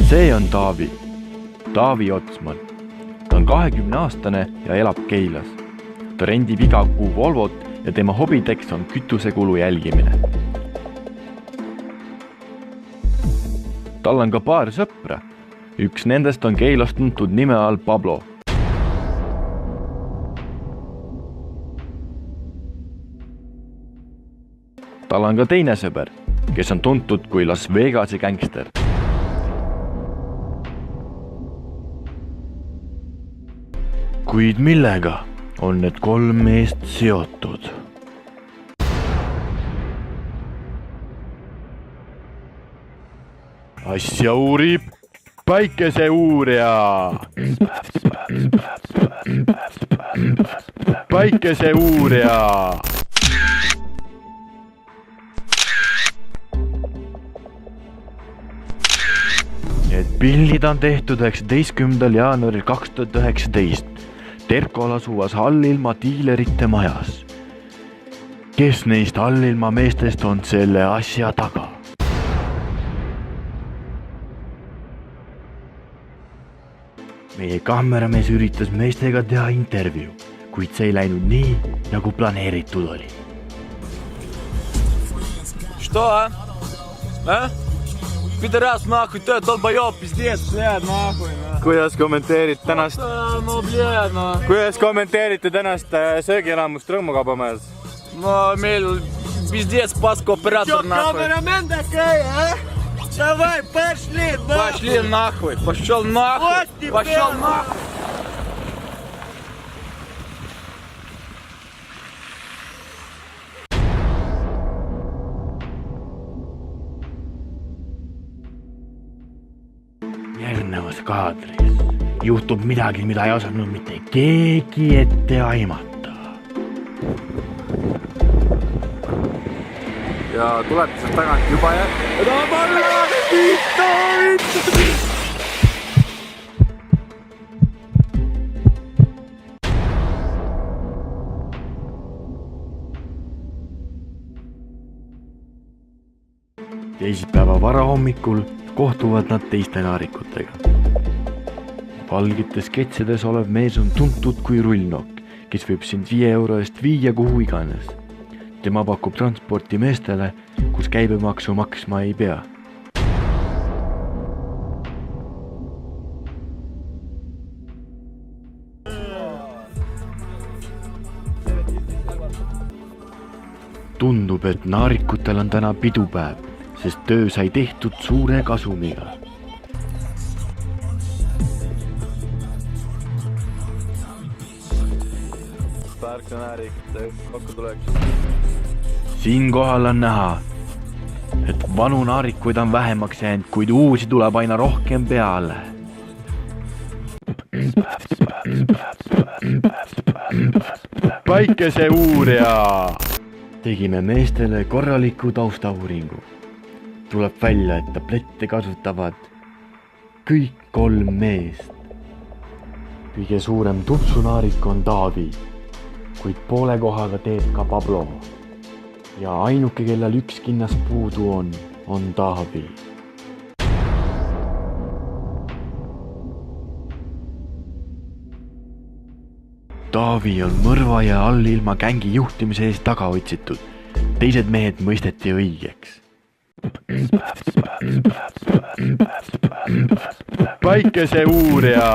See on Taavi Otsman. Ta on 20-aastane ja elab Keilas. Ta rendib iga kuu Volvot ja tema hobideks on kütusekulu jälgimine. Tal on ka paar sõpra. Üks nendest on Keilas tuntud nime all Pablo. Tal on ka teine sõber, kes on tuntud kui Las Vegase gängster. Kuid millega on need 3 meest seotud? Asja uurib päikeseuurija. Päikeseuurija. Need pildid on tehtud 19. jaanuaril 2019 Terkol asuvas allilma diilerite majas. Kes neist allilma meestest on selle asja taga? Meie kaameramees üritas meestega teha intervjuu, kuid see ei läinud nii, nagu planeeritud oli. Что, а? Пидорас нахуй, ты долбоёб, пиздец, блядь, нахуй. Kuidas kommenteerid tänast? No, блядь, no. Kuidas kommenteerite tänast söögielamust Rõõmukaubamäes? No, meil пиздец, паска оператор, нахуй. Чё, камерамен такой, а? Давай, пошли, нахуй. Пошли нахуй, пошёл нахуй, пошёл нахуй. Järgnevas kaadris juhtub midagi, mida ei osanud mitte keegi ette aimata. Ja tuletusest tagant juba Teisipäeva varahommikul kohtuvad nad teiste naarikutega. Valgites ketsides olev mees on tuntud kui rullnokk, kes võib sind 5 euro eest viia kuhu iganes. Tema pakub transporti meestele, kus käibemaksu maksma ei pea. Tundub, et naarikutel on täna pidupäev, sest töö sai tehtud suure kasumiga. Siinkohal on näha, et vanu naarikuid on vähemaks jäänud, kuid uusi tuleb aina rohkem peale. Päikeseuurija! Tegime meestele korraliku taustauuringu. Tuleb välja, et tablette kasutavad kõik 3 meest. Kõige suurem tupsunaarik on Taavi, kuid poole kohaga teeb ka Pablo. Ja ainuke, kellel üks kinnas puudu on Taavi. Taavi on mõrva ja allilma gängi juhtimise eest taga otsitud. Teised mehed mõisteti õigeks. Päikeseuurija!